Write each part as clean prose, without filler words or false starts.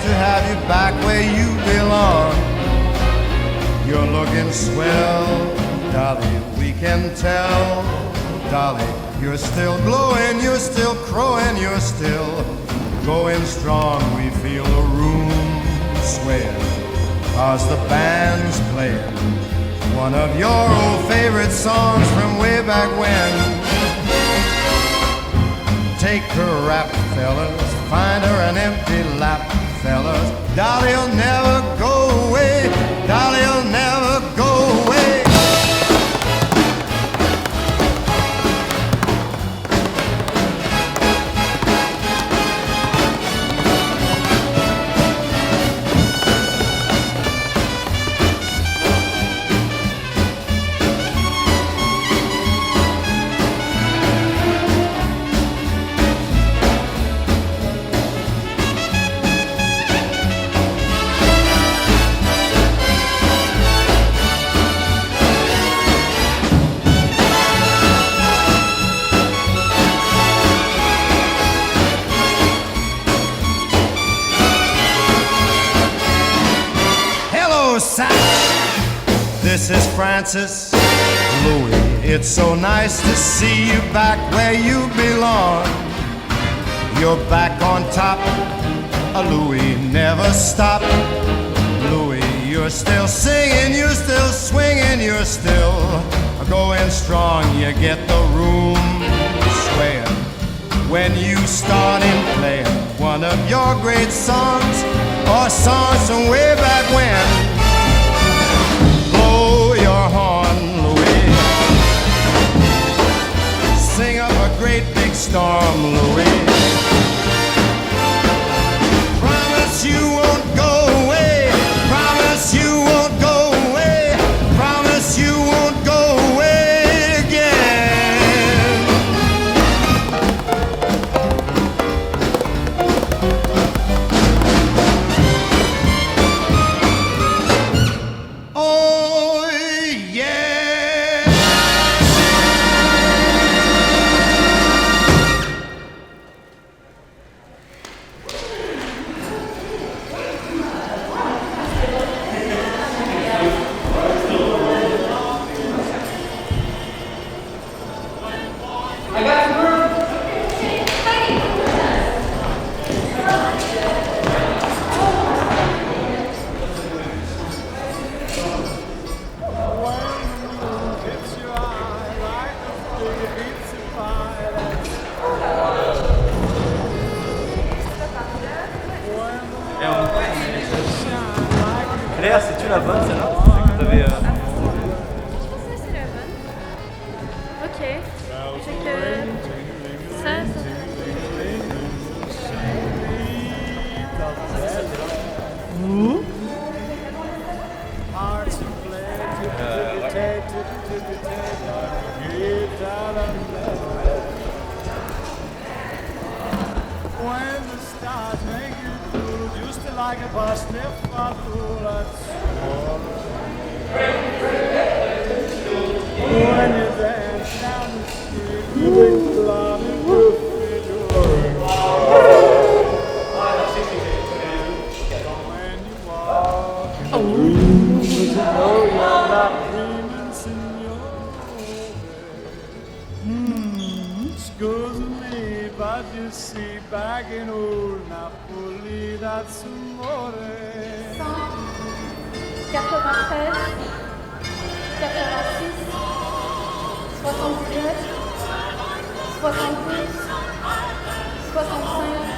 to have you back where you belong. You're looking swell, Dolly, we can tell. Dolly, you're still glowing, you're still crowing, you're still going strong. We feel the room swaying, 'cause the band's playing one of your old favorite songs from way back when. Take her rap, fellas, find her an empty lap, fellas. Dolly'll never go away, Dolly'll never go away. This is Francis Louis. It's so nice to see you back where you belong. You're back on top, Louis, never stop. Louis, you're still singing, you're still swinging, you're still going strong. You get the room swaying when you start in playing one of your great songs, or songs from way back when. Blow your horn, Louis. Sing up a great big storm, Louis. Promise you won't go away. Promise you won't go away. Promise you won't go away again. Oh, yeah. Claire, c'est-tu la bonne celle-là? C'est que t'avais. Je pense que c'est la bonne. Ok. C'est que ça. When the stars make you blue, just like a bus step on when you dance down the street, you think the love is good when you walk in the room, you know you're not dreaming, signore. Excuse me, but you see, back in old Napoli, that's amore. 93, 86, 79, 72, 65, 58.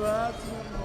That's amore.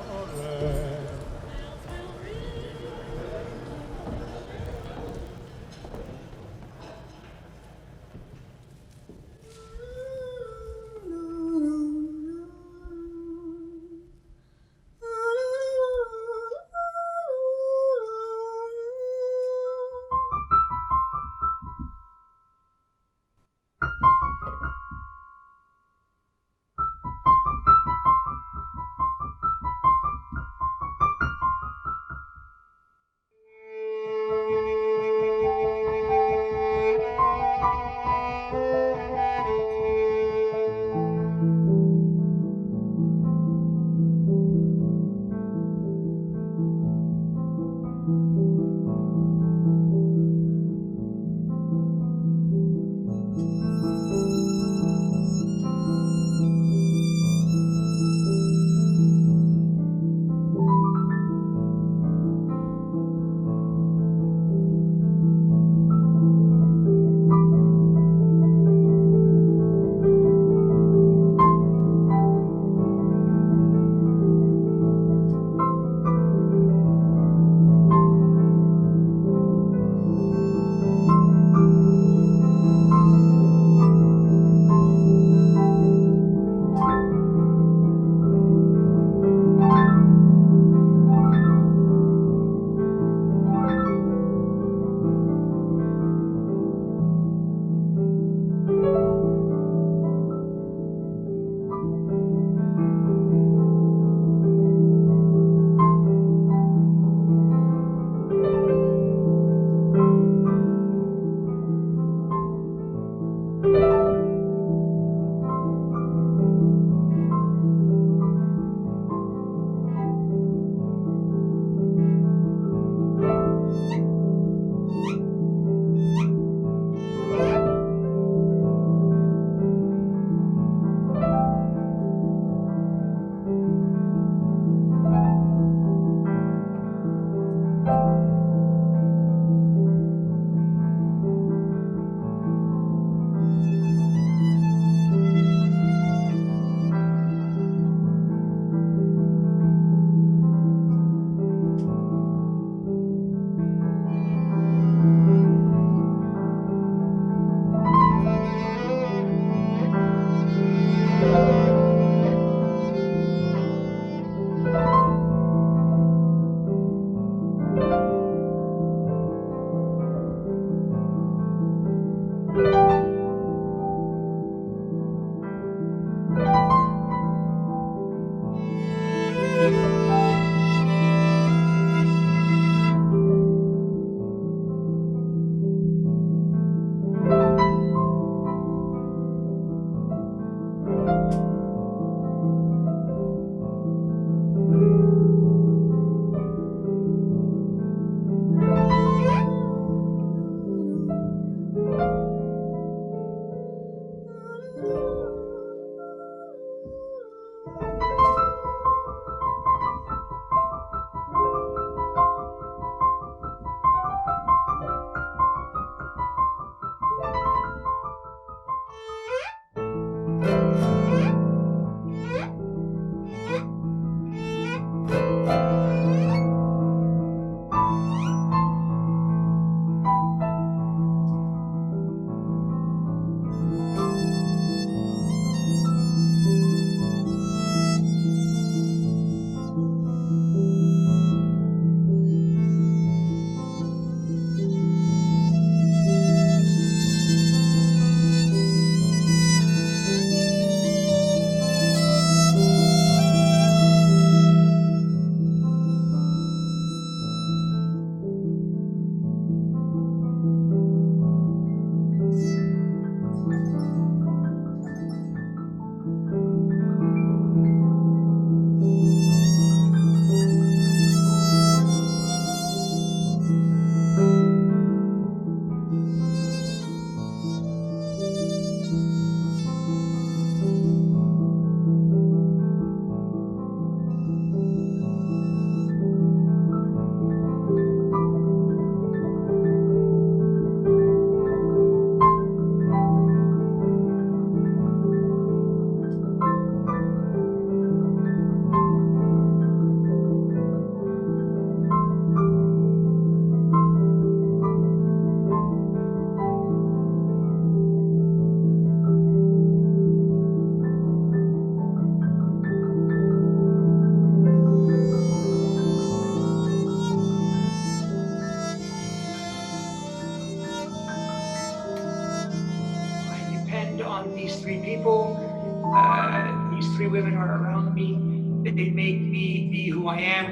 women are around me. They make me be who I am,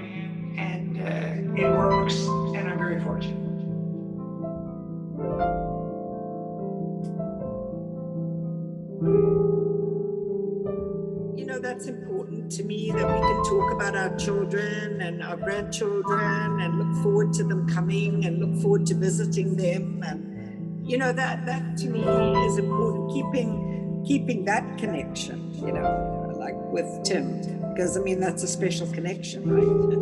and it works, and I'm very fortunate. You know, that's important to me, that we can talk about our children and our grandchildren and look forward to them coming and look forward to visiting them. And, you know, that to me is important, keeping that connection, you know, like with Tim, because I mean, that's a special connection, right?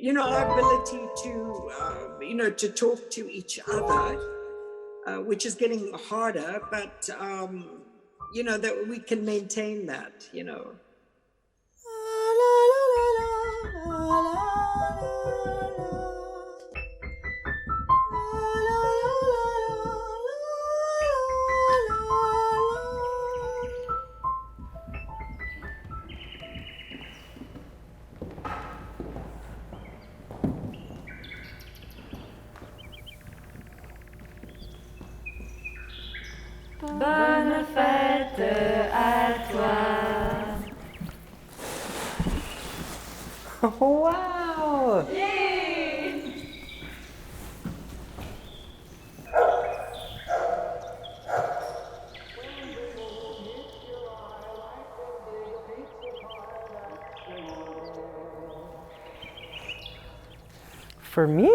You know, our ability to talk to each other, which is getting harder, but, you know, that we can maintain that, you know. Bonne fête à toi. Wow! For me?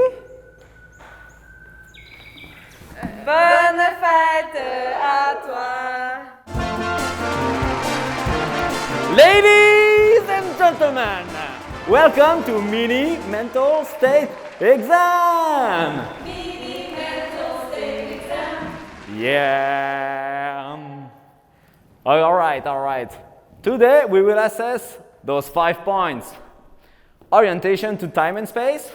Bonne fête à toi. Ladies and gentlemen, welcome to Mini Mental State Exam! Mini mental state exam. Yeah. All right. Today we will assess those 5 points. Orientation to time and space,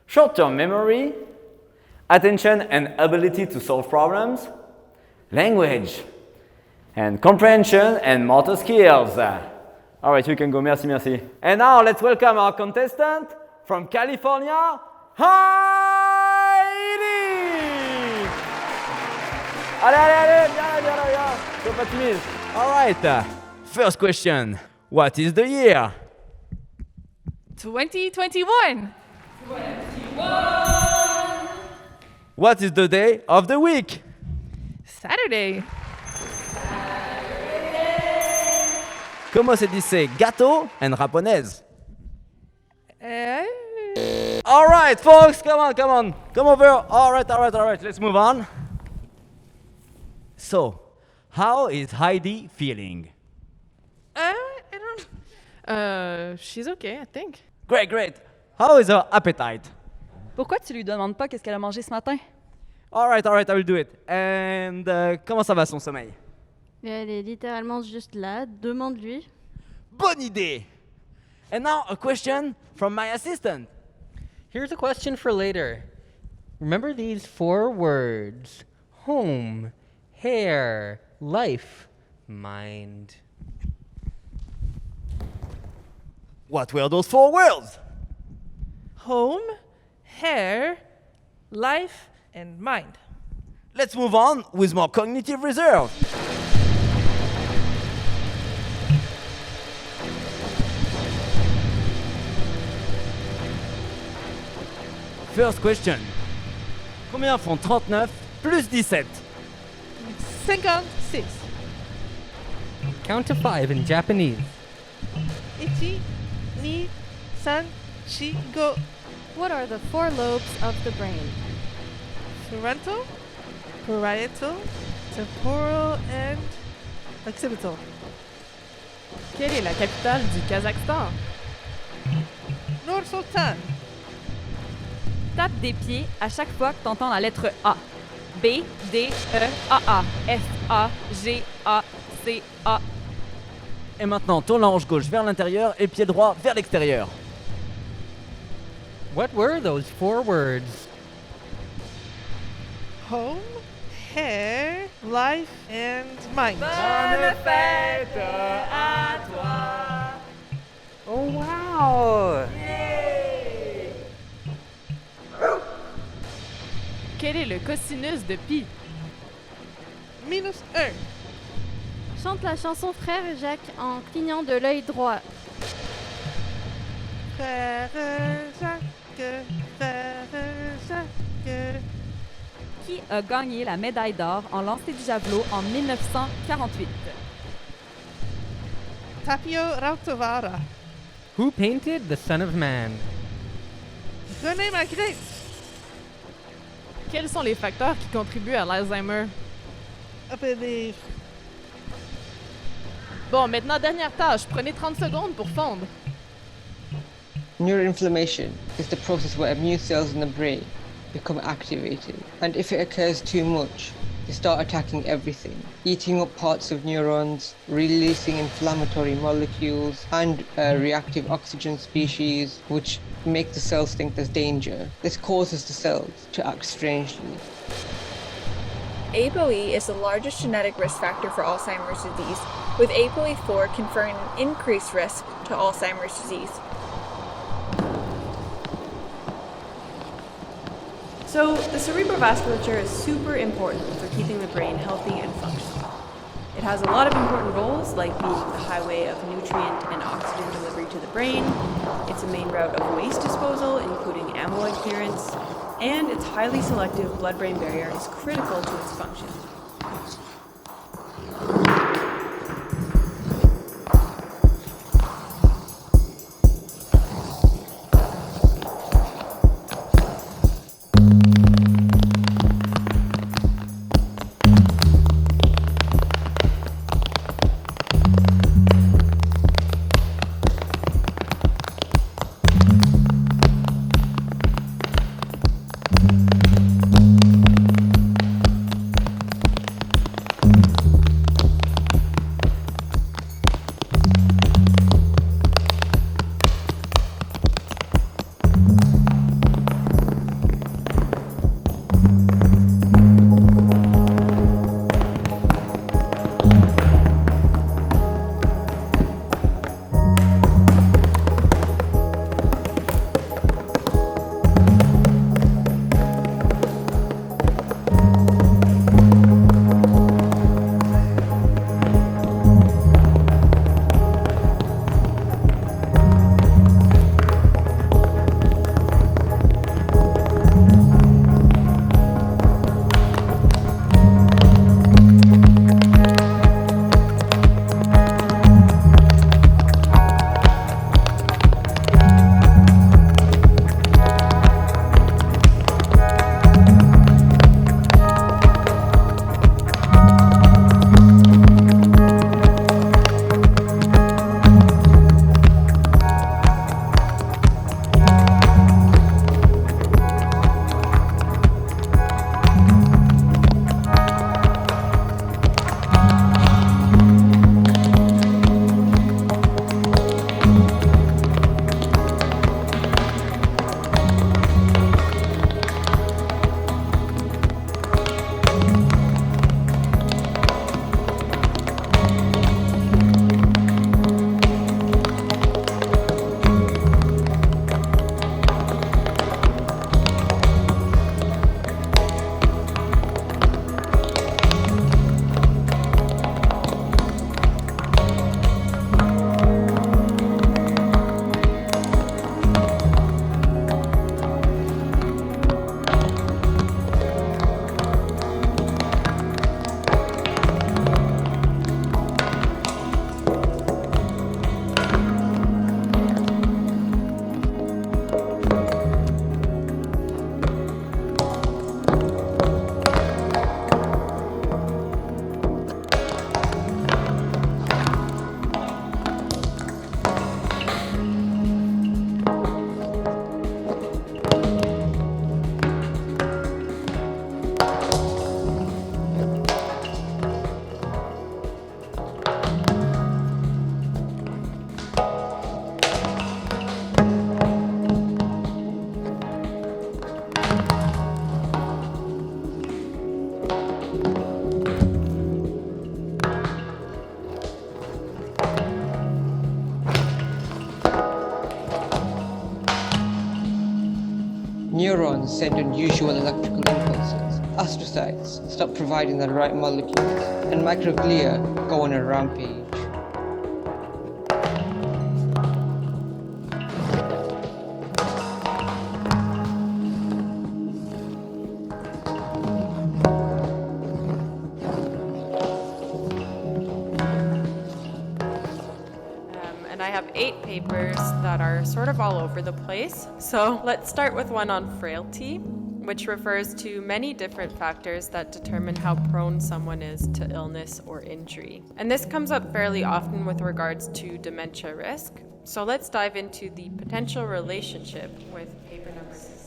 short-term memory, attention and ability to solve problems, language, and comprehension and motor skills. All right, you can go. Merci. And now let's welcome our contestant from California, Heidi! Allez, viens. Sois pas timide. All right, first question. What is the year? 2021. What is the day of the week? Saturday. Comment se dice gâteau en japonais? All right, folks, come on. Come over. All right. Let's move on. So, how is Heidi feeling? I don't. She's okay, I think. Great. How is her appetite? Pourquoi tu lui demandes pas qu'est-ce qu'elle a mangé ce matin? All right, I will do it. And comment ça va son sommeil? Elle est littéralement juste là, demande-lui. Bonne idée! And now a question from my assistant. Here's a question for later. Remember these 4 words: home, hair, life, mind. What were those 4 words? Home, hair, life, and mind. Let's move on with more cognitive reserve. First question. Combien font 39 plus 17? 56. Count to 5 in Japanese. Ichi, ni, san, shi, go. What are the 4 lobes of the brain? Frontal, parietal, temporal, and occipital. Quelle est la capitale du Kazakhstan? Nur-Sultan. Tape des pieds à chaque fois que tu entends la lettre A. B, D, E, A, A, F, F-A-G-A-C-A. Et maintenant, tourne la hanche gauche vers l'intérieur et pied droit vers l'extérieur. What were those 4 words? Home, hair, life, and mind. Bonne fête à toi. Oh wow! Quel est le cosinus de pi? -1. Chante la chanson Frère Jacques en clignant de l'œil droit. Frère Jacques, frère Jacques. Qui a gagné la médaille d'or en lancer du javelot en 1948? Tapio Rautovara. Who painted the Son of Man? René Magritte. Quels sont les facteurs qui contribuent à l'Alzheimer? Appelez. Bon, maintenant, dernière tâche. Prenez 30 secondes pour fondre. Neuroinflammation is the process where immune cells in the brain become activated, and if it occurs too much, they start attacking everything, eating up parts of neurons, releasing inflammatory molecules and reactive oxygen species, which make the cells think there's danger. This causes the cells to act strangely. ApoE is the largest genetic risk factor for Alzheimer's disease, with ApoE4 conferring an increased risk to Alzheimer's disease. So the cerebrovasculature is super important for keeping the brain healthy and functional. It has a lot of important roles, like being the highway of nutrient and oxygen delivery to the brain. It's a main route of waste disposal, including amyloid clearance, and its highly selective blood-brain barrier is critical to its function. Neurons send unusual electrical impulses. Astrocytes stop providing the right molecules. And microglia go on a rampage. And I have 8 papers that are sort of all over the place. So let's start with one on frailty, which refers to many different factors that determine how prone someone is to illness or injury. And this comes up fairly often with regards to dementia risk. So let's dive into the potential relationship with paper number 6.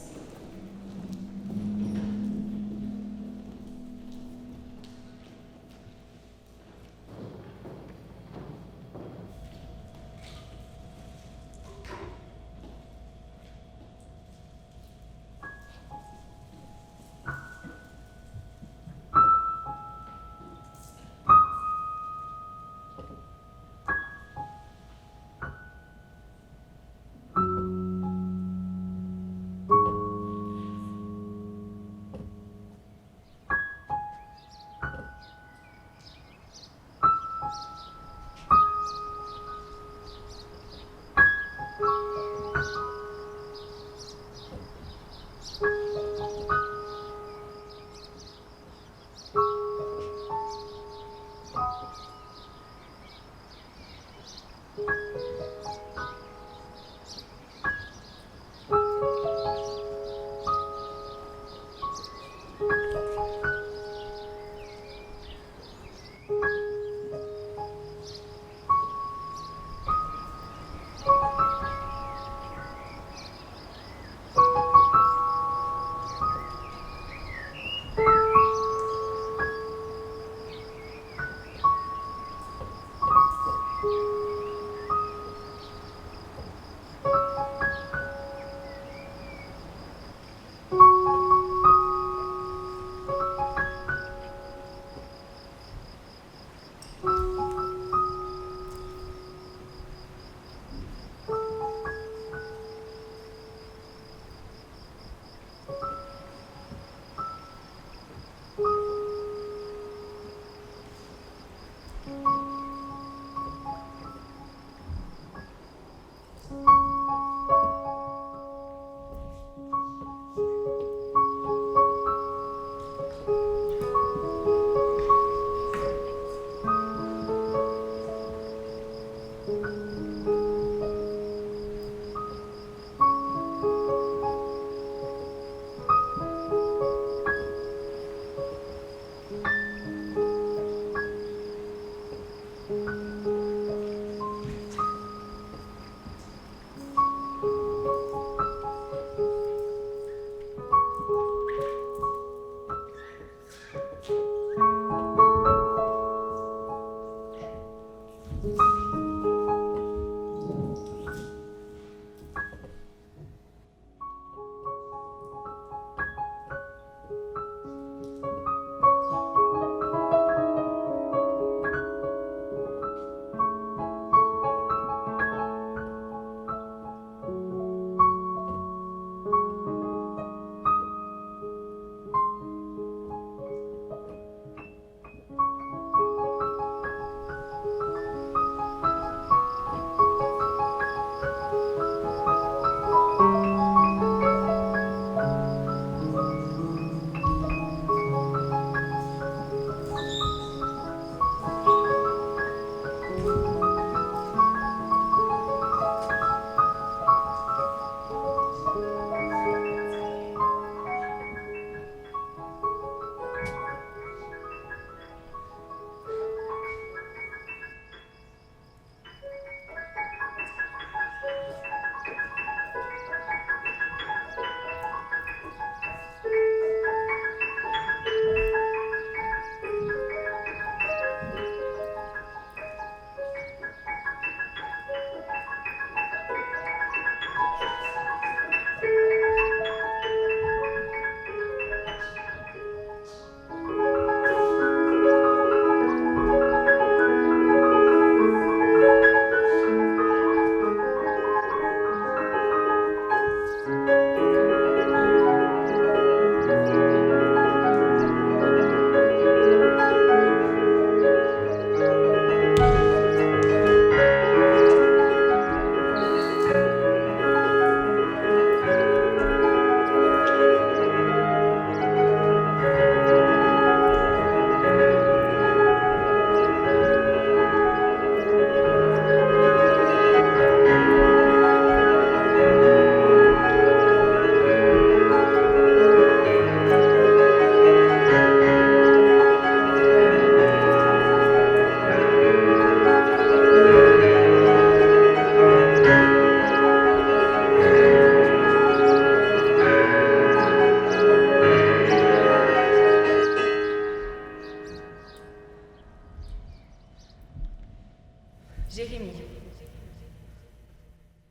Jérémy.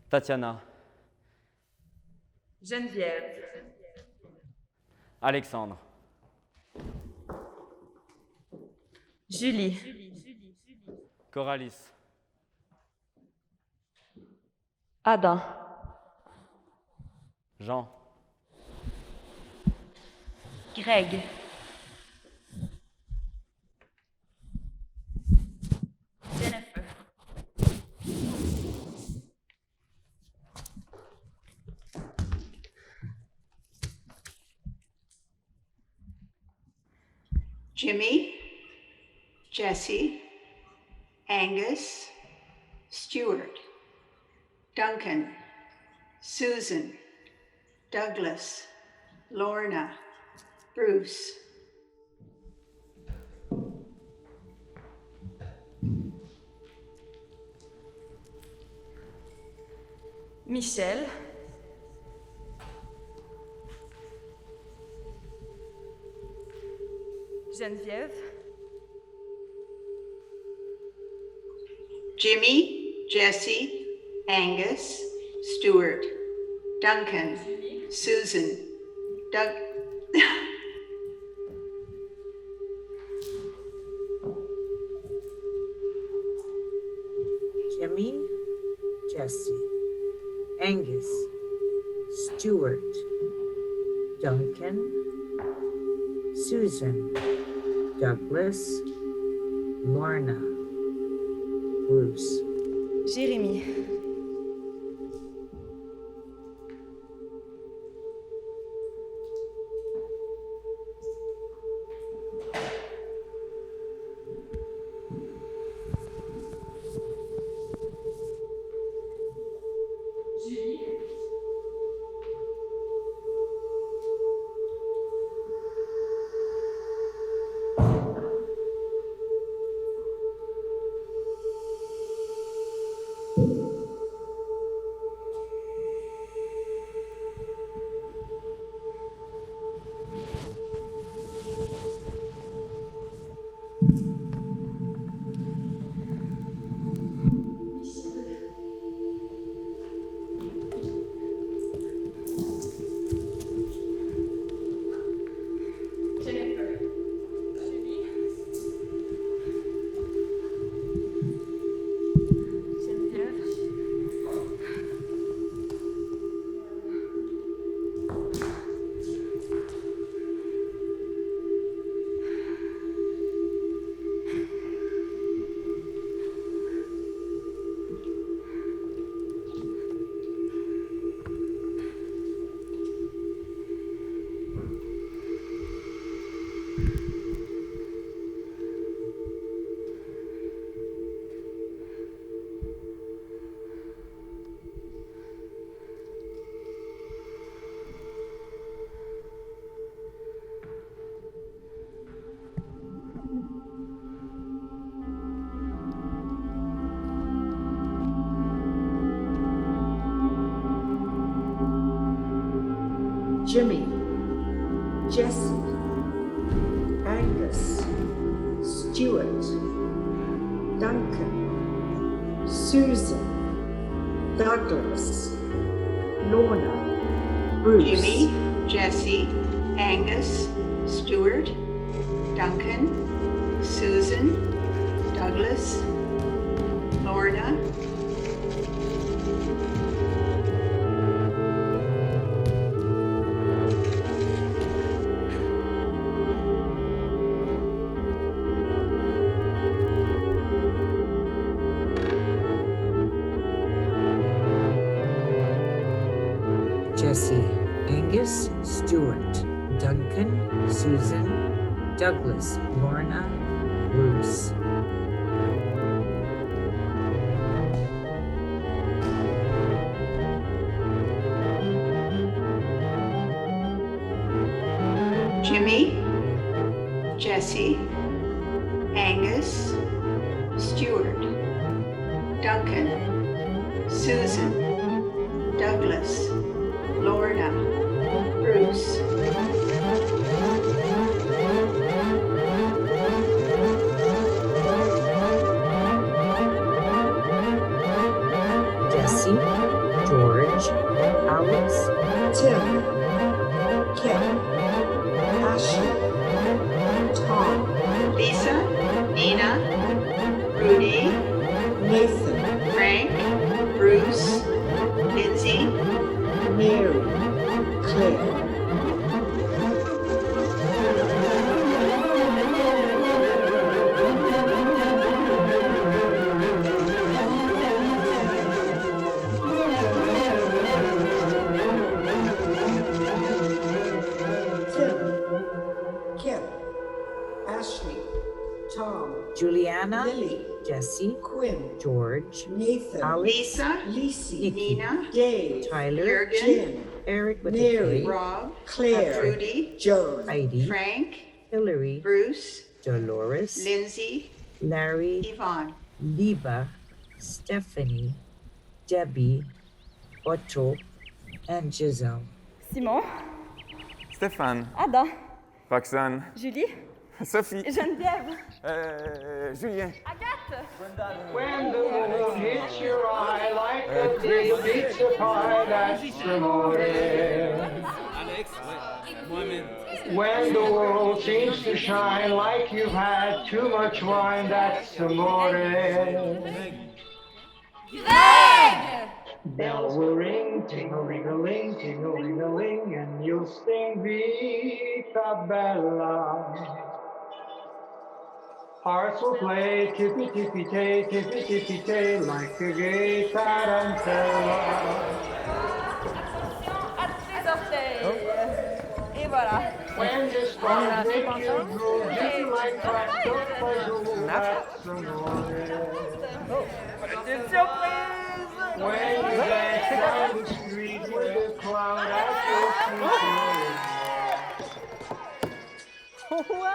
Tatiana. Geneviève. Alexandre. Julie. Coralis. Adam. Jean. Greg. Jennifer. Jimmy, Jesse, Angus, Stuart, Duncan, Susan, Douglas, Lorna, Bruce. Michel. Geneviève. Jimmy, Jesse, Angus, Stuart, Duncan, Susan, Doug. Jimmy, Jesse, Angus, Stuart, Duncan, Susan, Douglas, Lorna, Bruce. Jérémy. Jimmy, Jesse, Angus, Stuart, Duncan, Susan, Douglas, Lorna, Bruce. Jimmy, Jesse, Angus, Stuart, Duncan, Susan, Douglas, Lorna. Jesse, Angus, Stuart, Duncan, Susan, Douglas, Lorna, Bruce. Jimmy, Jesse, Angus, Stuart, Duncan, Susan, Douglas, Lorna, Bruce. Jesse, George, Alex, Tim, Kim, Ashley, Tom, Lisa, Nina, Rudy, Nathan, Frank, Bruce, Lindsay, Mary, Claire. Kim, Ashley, Tom, Juliana, Lily, Jesse, Quinn, George, Nathan, Alex, Lisa, Lisi, Nina, Dave, Tyler, Jurgen, Jen, Eric with Mary, a K, Rob, Claire, Rudy, Joan, Heidi, Frank, Hillary, Bruce, Dolores, Lindsay, Larry, Yvonne. Liba, Stephanie, Debbie, Otto, and Giselle. Simon, Stéphane, Adam, Roxane, Julie, Sophie, Geneviève, Julien. Agathe. When the moon hits your eye like a great pizza pie, that's amore. When the world seems to shine like you've had too much wine, that's amore. Bells will ring, ting-a-ling-a-ling, ting-a-ling-a-ling, and you'll sing Vita Bella. Hearts will play tippy-tippy-tay, tippy-tippy-tay, like a gay tarantella. À toutes les orteils. Et voilà. When the stars make you drool, just like cracked up puzzle, that's amore. Petite surprise! When you dance down the street with a cloud at your feet. Wow!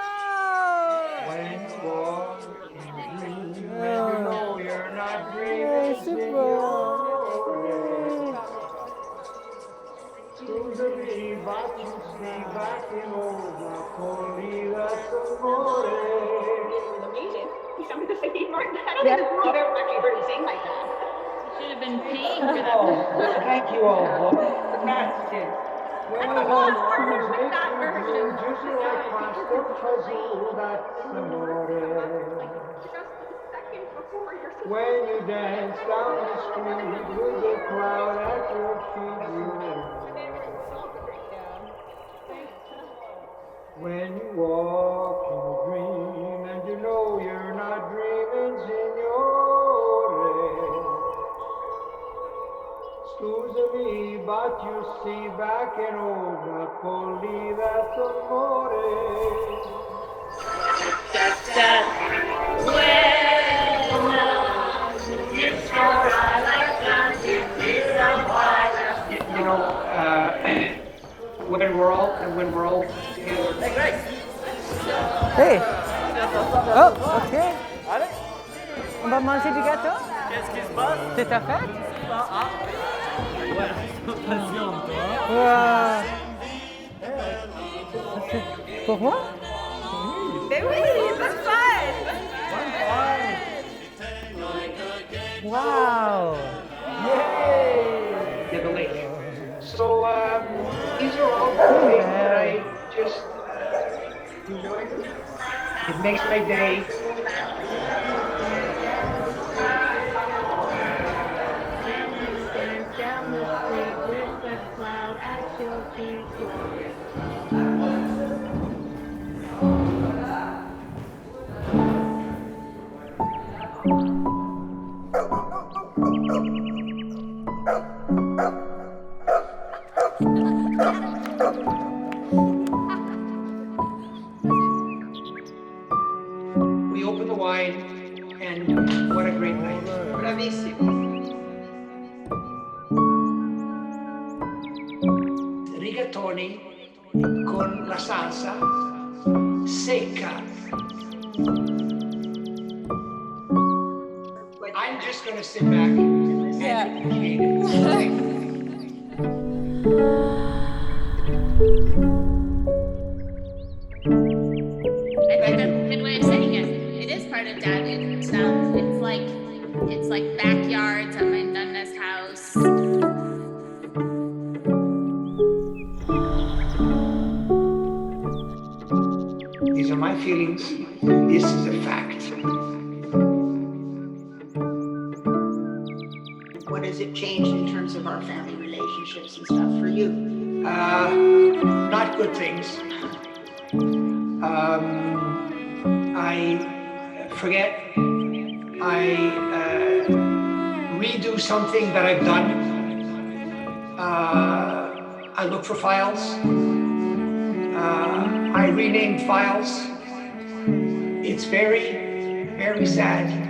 When you walk in a dream, when you know you're not dreaming, Scusami, but you see back in old Napoli, that's amore. Amazing. You sounded the same more than that. I don't think I've ever actually heard him sing like that. Should have been paying for that. Oh, thank you all. That's it. When I the thought stars it was make that you version. drool, just like cracked up puzzle, that's amore. When you dance down the street with a cloud at your feet, when you walk in a dream and you know you're not dreaming, signore. Scusami, but you see back in old Napoli, that's amore. You know, when we're all together. Hey! Oh, ok. Allez! On va manger du gâteau? Qu'est-ce qui se passe? C'est ta fête? Ah! Ouais, passion, toi. Pour moi? Mais oui, bonne fête! Wow! Yay! Yeah, the lake. So these are all things that I just enjoy. It makes my day. Down the street with a cloud at your feet. We open the wine, and what a great night. Bravissimo. Rigatoni con la salsa secca. I'm just going to sit back and appreciate it. Thank you. I think that's a good way of saying it. It is part of Dad. It's like like backyards at my nonna's house. These are my feelings. This is a fact. What has it changed in terms of our family relationships and stuff for you? Not good things. I forget. I redo something that I've done. I look for files. I renamed files. It's very, very sad.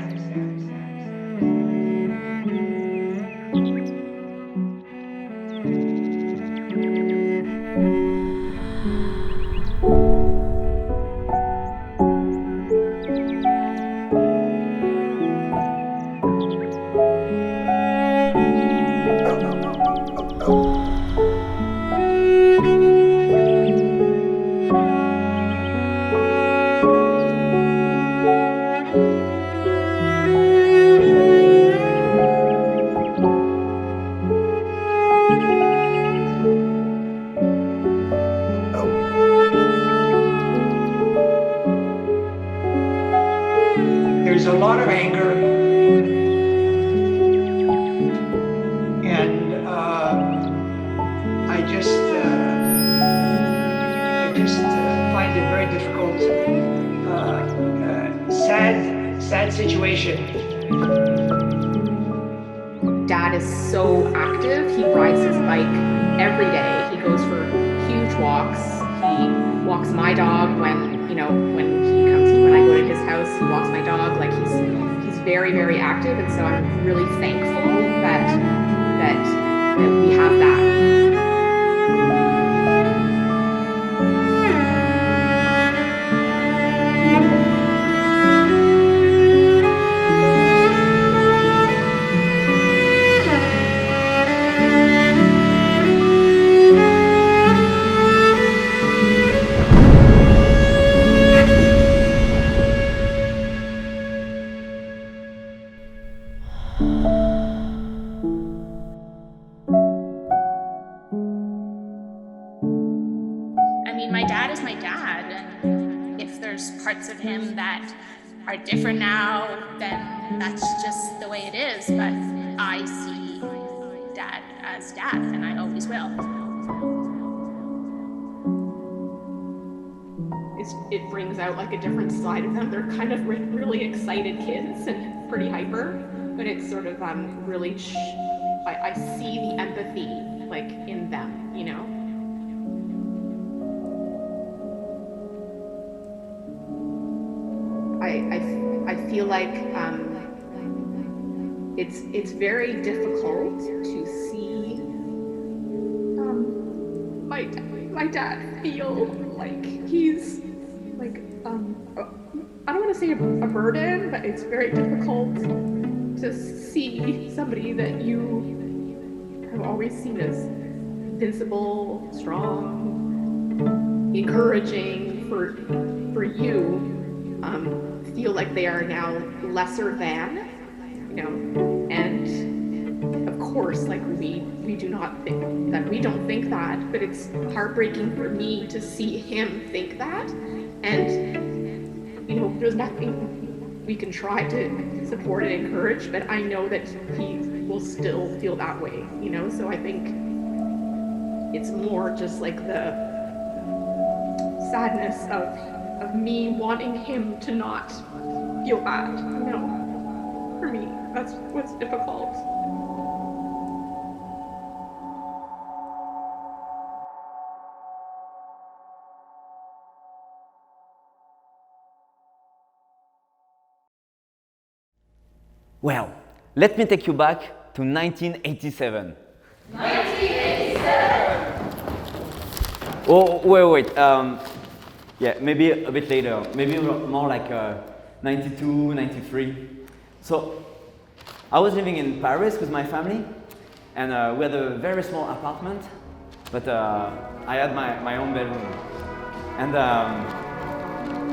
There's a lot of anger, and I just find it very difficult. Sad situation. Dad is so active. He rides his bike every day. He goes for huge walks. He walks my dog when I go to his house, he walks my dog. Like he's very, very active, and so I'm really thankful that we have that. My dad is my dad, and if there's parts of him that are different now, then that's just the way it is. But I see Dad as Dad, and I always will. It brings out like a different side of them. They're kind of really excited kids and pretty hyper, but it's sort of really. I see the empathy like in them, you know. I feel like it's very difficult to see my dad feel like he's like I don't want to say a burden, but it's very difficult to see somebody that you have always seen as invincible, strong, encouraging for you. Feel like they are now lesser than, you know, and of course, like we don't think that, but it's heartbreaking for me to see him think that, and you know, there's nothing we can try to support and encourage, but I know that he will still feel that way, you know, so I think it's more just like the sadness of me wanting him to not feel bad, you know. For me, that's what's difficult. Well, let me take you back to 1987. 1987! Oh, wait. Yeah, maybe a bit later. Maybe more like 92, 93. So, I was living in Paris with my family, and we had a very small apartment, but I had my own bedroom. And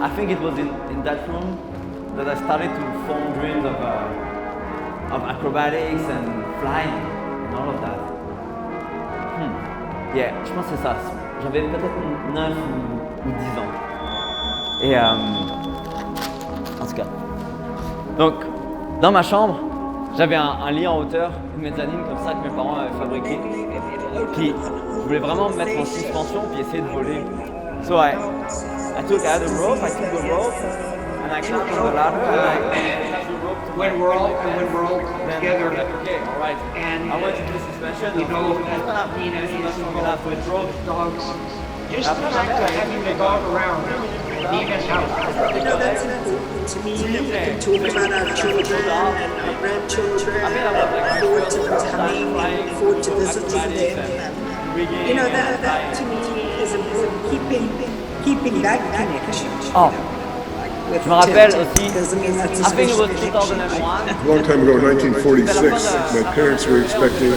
I think it was in that room that I started to form dreams of acrobatics and flying and all of that. Yeah, je pense que c'est ça. J'avais peut-être 9 ou 10 ans. Et en tout cas. Donc, dans ma chambre, j'avais un lit en hauteur, une mezzanine comme ça que mes parents avaient fabriqué. Puis, je voulais vraiment me mettre en suspension puis essayer de voler. So I had a rope, I took the rope, and I climbed on the ladder, and I climbed the rope to when we're all together. Okay, all right. And I went to the suspension. you know that Nina is involved with dogs. Just the fact of having the dog around Nina's house. You know, that's important to me that we can talk about our children and our grandchildren and look forward to them coming and look forward to visiting them. And, you know, that to me is important, keeping that connection. Oh. With Je me rappelle Tim, aussi, because, I mean, that's a I think it was special 2001. A long time ago, in 1946, my parents were expecting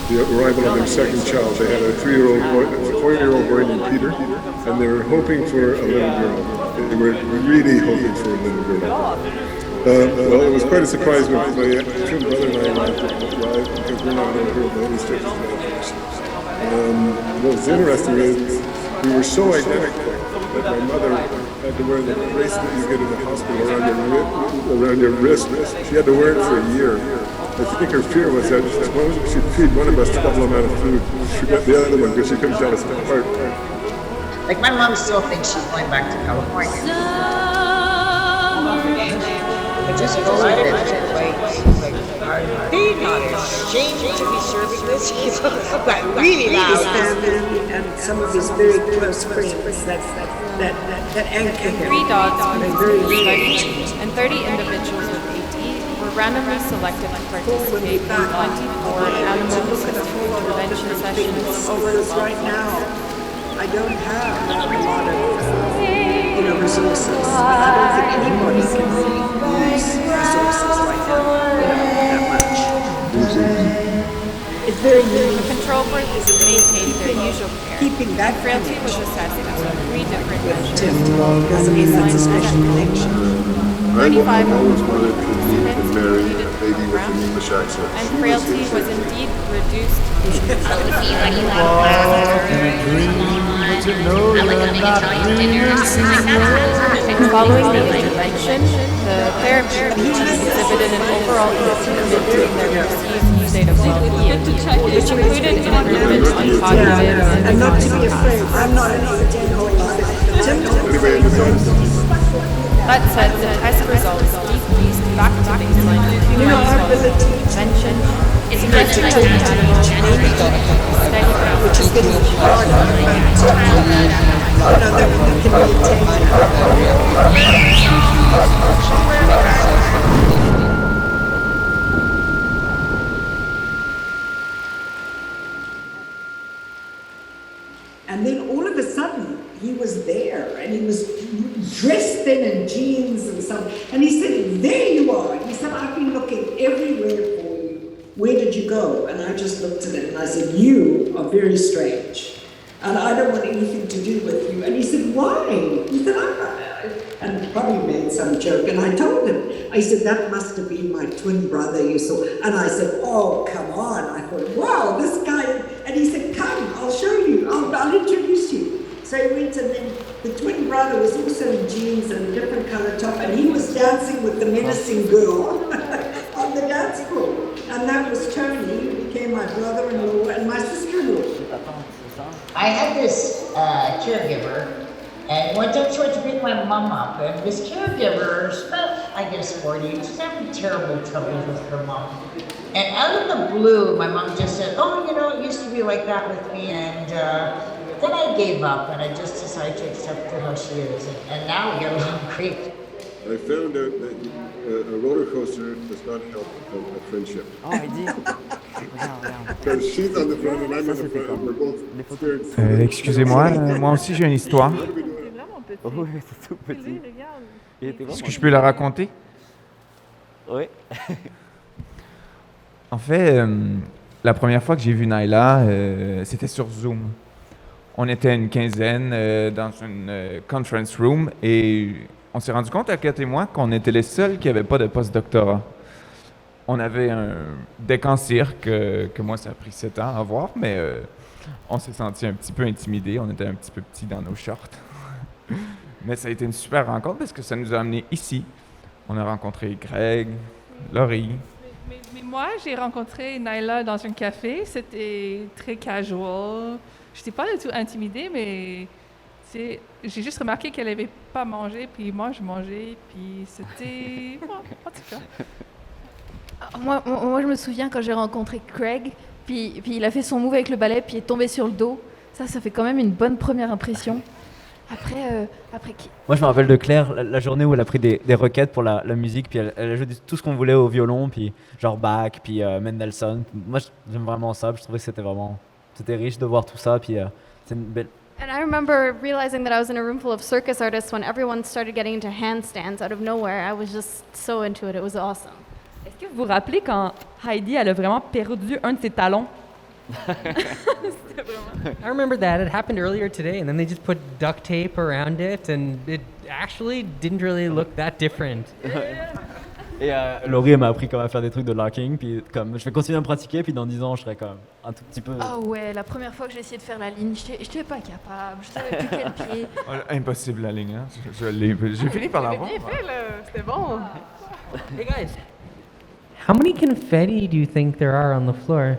the arrival of their second child. They had a 4-year-old boy named Peter, and they were hoping for a little girl. They were really hoping for a little girl. Well, it was quite a surprise when my twin brother and I arrived, because we're not little girl by any stretch of the imagination. What was interesting is we were so identical that my mother had to wear the bracelet you get in the hospital around your wrist. She had to wear it for a year. I think her fear was that she'd feed one of us double amount of food. She got the other one because she couldn't tell us apart. Like my mom still thinks she's going back to California. I just go with it. Like, are they not ashamed to be serving this? But really his loud. family and some of his very close friends that anchor him. 3 dogs They're were very studied, and 30 individuals with AD were randomly selected to participate in 24 animal-assisted intervention sessions over the Because right now, I don't have a lot of resources. I don't think anybody can really use resources right now, that much. It's very The control group maintained their usual care. keeping that Frailty was assessed using 3 different measures. because I mean that's a special connection. I always wanted to marry a lady with an English accent. And frailty was indeed reduced. Following the intervention, the therapist exhibited an overall improvement in their perceived state of well-being, which included improvement on cognitive And not to be afraid, I'm not an 18-year-old. That said, the test results decreased back to baseline in 2 months following the intervention, suggesting that the animal mainly got steady growth, which is getting harder. And then all of a sudden, he was there, and he was dressed in jeans and stuff. And he said, "There you are." He said, "I've been looking everywhere for you. Where did you go?" And I just looked at him and I said, "You are very strange, and I don't want anything to do with you." And he said, "Why?" He said, and probably made some joke. And I told him, I said, "That must have been my twin brother you saw." And I said, "Oh, come on." I thought, wow, this guy. And he said, "Come, I'll show you. I'll introduce you." So he went, and then the twin brother was also in jeans and a different color top, and he was dancing with the menacing girl on the dance floor. And that was Tony, who became my brother-in-law and my sister-in-law. I had this caregiver, and one time she went to pick my mom up, and this caregiver, she's about, I guess, 40, she's having terrible troubles with her mom. And out of the blue, my mom just said, "Oh, you know, it used to be like that with me," and then I gave up, and I just decided to accept her how she is, and now we get along great. I found out that a roller coaster does not help a friendship. Oh, il dit. Because she's on the front and I'm on the front, and we're both experienced. Excusez-moi, moi aussi j'ai une histoire. Oui, c'est tout petit. Est-ce que je peux la raconter? Oui. En fait, la première fois que j'ai vu Naila, c'était sur Zoom. On était une quinzaine dans une conference room et on s'est rendu compte à Kat et moi qu'on était les seuls qui n'avaient pas de post-doctorat. On avait un deck en cirque que moi, ça a pris 7 ans à voir, mais on s'est senti un petit peu intimidés. On était un petit peu petits dans nos shorts. Mais ça a été une super rencontre parce que ça nous a amenés ici. On a rencontré Greg, Laurie. Mais moi, j'ai rencontré Naila dans un café. C'était très casual. Je n'étais pas du tout intimidée, mais j'ai juste remarqué qu'elle n'avait pas mangé, puis moi, je mangeais, puis c'était... en tout cas. Moi, je me souviens quand j'ai rencontré Craig, puis il a fait son move avec le balai, puis il est tombé sur le dos. Ça fait quand même une bonne première impression. Après qui? Moi, je me rappelle de Claire, la journée où elle a pris des requêtes pour la musique, puis elle a joué tout ce qu'on voulait au violon, puis genre Bach, puis Mendelssohn. Moi, j'aime vraiment ça. Je trouvais que c'était riche de voir tout ça, puis c'est une belle... And I remember realizing that I was in a room full of circus artists when everyone started getting into handstands out of nowhere. I was just so into it. It was awesome. Est-ce que vous vous rappelez quand Heidi, elle a vraiment perdu un de ses talons? I remember that. It happened earlier today, and then they just put duct tape around it, and it actually didn't really look that different. Et Laurie m'a appris comment faire des trucs de locking, puis comme je vais continuer à me pratiquer, puis dans 10 ans, je serai comme un tout petit peu... Oh ouais, la première fois que j'ai essayé de faire la ligne, je n'étais pas capable, je savais plus quel pied. Impossible la ligne, hein? J'ai fini par l'avoir. Bien fait, là. C'était bon. Hey guys, how many confetti do you think there are on the floor?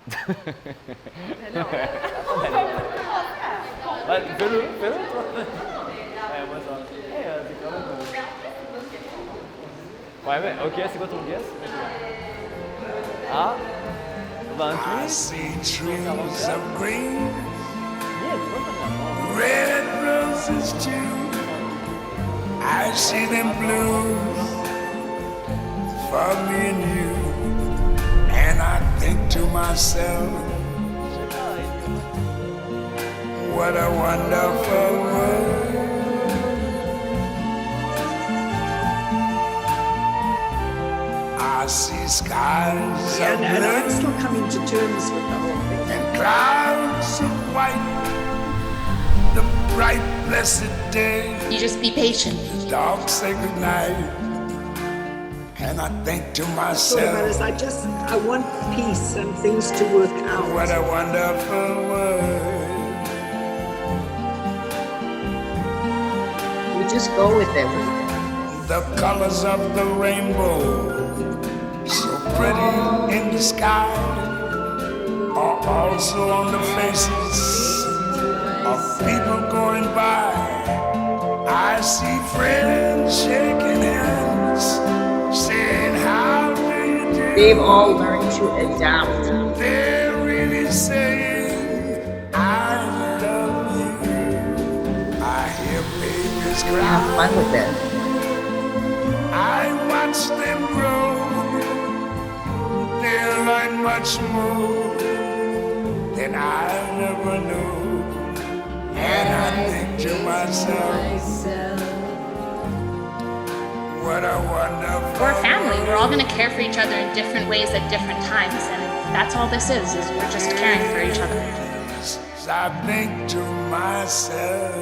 Fais-le. Ouais, mais ok, c'est quoi ton guess? Ah, 28. I see trees of green, red roses too. I see them blue for me and you. And I think to myself, what a wonderful world. I see skies of blue, and I'm still coming to terms with the whole thing. And clouds of white, the bright blessed day. You just be patient. The dogs say goodnight, and I think to myself, I want peace and things to work out. What a wonderful world. We just go with everything. The colors of the rainbow, so pretty in the sky, are also on the faces of people going by. I see friends shaking hands, saying how do you do? They've all learned to adapt. They're really saying I love you. I hear babies cry. Have fun with it. I watch them grow. They learn much more than I never knew. And I think to myself, what a wonderful We're a family. We're all going to care for each other in different ways at different times. And that's all this is we're just caring for each other. I think to myself,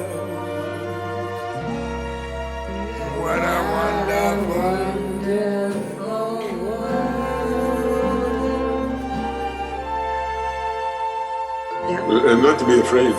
what a wonderful And not to be afraid.